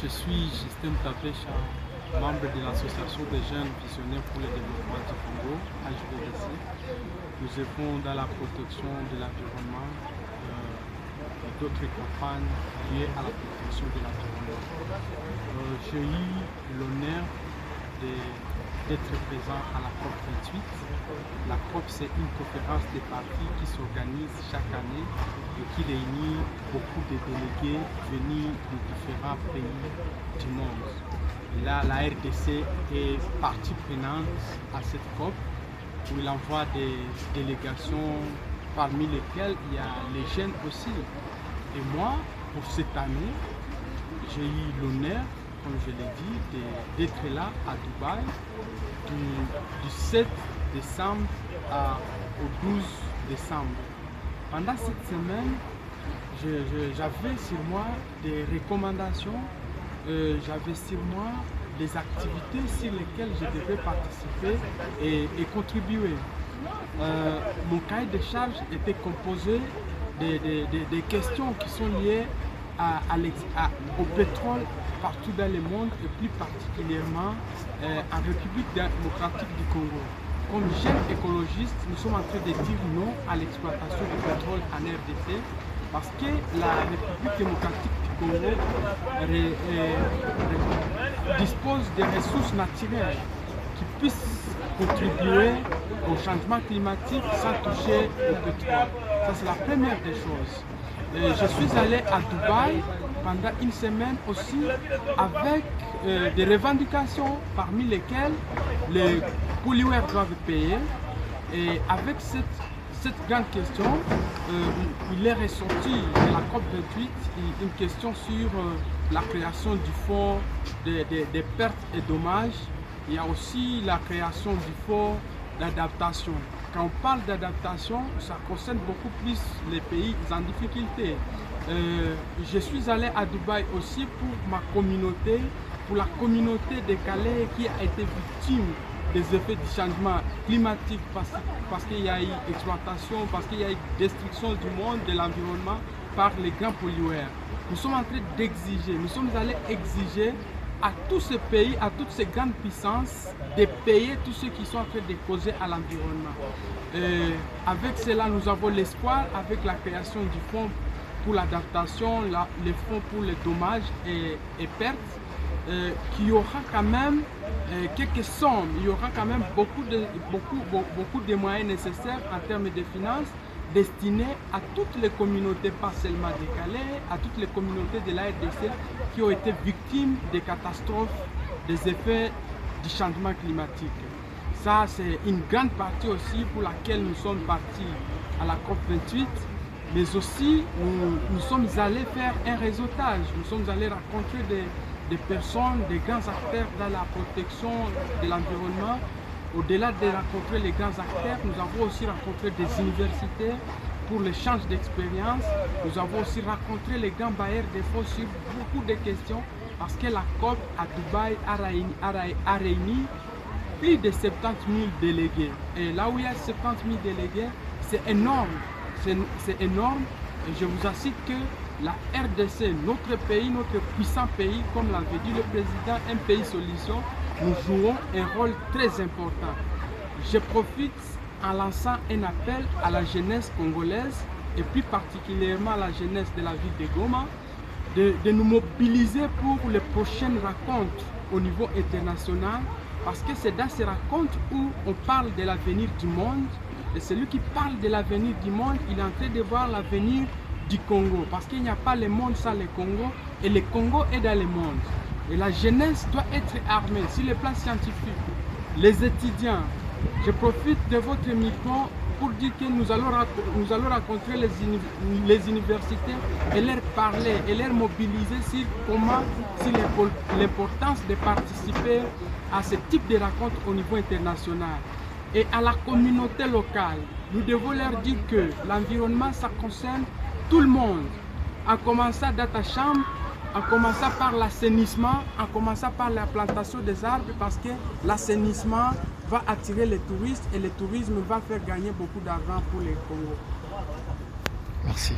Je suis Justin Tapecha, membre de l'Association des jeunes visionnaires pour le développement du Congo, HVDC. Nous œuvrons dans la protection de l'environnement et d'autres campagnes liées à la protection de l'environnement. J'ai eu l'honneur d'être présent à la COP 28. La COP, c'est une conférence des partis qui s'organise chaque année et qui réunit beaucoup de délégués venus de différents pays du monde. Et là, la RDC est partie prenante à cette COP où il envoie des délégations parmi lesquelles il y a les jeunes aussi. Et moi, pour cette année, j'ai eu l'honneur, comme je l'ai dit, d'être là à Dubaï du 7 décembre au 12 décembre. Pendant cette semaine, j'avais sur moi des recommandations, j'avais sur moi des activités sur lesquelles je devais participer et contribuer. Mon cahier de charges était composé des questions qui sont liées au pétrole partout dans le monde et plus particulièrement en République démocratique du Congo. Comme jeunes écologistes, nous sommes en train de dire non à l'exploitation du pétrole en RDC parce que la République démocratique du Congo dispose de ressources naturelles qui puissent contribuer au changement climatique sans toucher au pétrole. Ça, c'est la première des choses. Je suis allé à Dubaï pendant une semaine aussi avec des revendications parmi lesquelles les pollueurs doivent payer. Et avec cette grande question, il est ressorti de la COP28 une question sur la création du fonds des pertes et dommages. Il y a aussi la création du fonds d'adaptation. Quand on parle d'adaptation, ça concerne beaucoup plus les pays en difficulté. Je suis allé à Dubaï aussi pour ma communauté, pour la communauté des Calais qui a été victime des effets du changement climatique parce qu'il y a eu exploitation, parce qu'il y a eu destruction du monde, de l'environnement par les grands pollueurs. Nous sommes en train d'exiger, nous sommes allés exiger à tous ces pays, à toutes ces grandes puissances, de payer tous ceux qui sont en train de causer à l'environnement. Avec cela, nous avons l'espoir, avec la création du fonds pour l'adaptation, les fonds pour les dommages et pertes, qu'il y aura quand même quelques sommes, il y aura quand même beaucoup de moyens nécessaires en termes de finances destinés à toutes les communautés, pas seulement des Calais, à toutes les communautés de la RDC qui ont été victimes des catastrophes, des effets du changement climatique. Ça, c'est une grande partie aussi pour laquelle nous sommes partis à la COP28, mais aussi nous sommes allés faire un réseautage, nous sommes allés rencontrer des personnes, des grands acteurs dans la protection de l'environnement. Au-delà de rencontrer les grands acteurs, nous avons aussi rencontré des universités pour l'échange d'expériences. Nous avons aussi rencontré les grands bailleurs de fonds sur beaucoup de questions parce que la COP à Dubaï a réuni plus de 70 000 délégués. Et là où il y a 70 000 délégués, c'est énorme. C'est énorme. Et je vous assure que la RDC, notre pays, notre puissant pays, comme l'avait dit le président, un pays solution, nous jouons un rôle très important. Je profite en lançant un appel à la jeunesse congolaise et plus particulièrement à la jeunesse de la ville de Goma de nous mobiliser pour les prochaines rencontres au niveau international parce que c'est dans ces rencontres où on parle de l'avenir du monde et celui qui parle de l'avenir du monde, il est en train de voir l'avenir du Congo parce qu'il n'y a pas le monde sans le Congo et le Congo est dans le monde. Et la jeunesse doit être armée sur le plan scientifique. Les étudiants, je profite de votre micro pour dire que nous allons rencontrer les universités et leur parler et leur mobiliser sur l'importance de participer à ce type de rencontres au niveau international. Et à la communauté locale, nous devons leur dire que l'environnement, ça concerne tout le monde, en commençant dans ta chambre, en commençant par l'assainissement, en commençant par la plantation des arbres parce que l'assainissement va attirer les touristes et le tourisme va faire gagner beaucoup d'argent pour les Congo. Merci.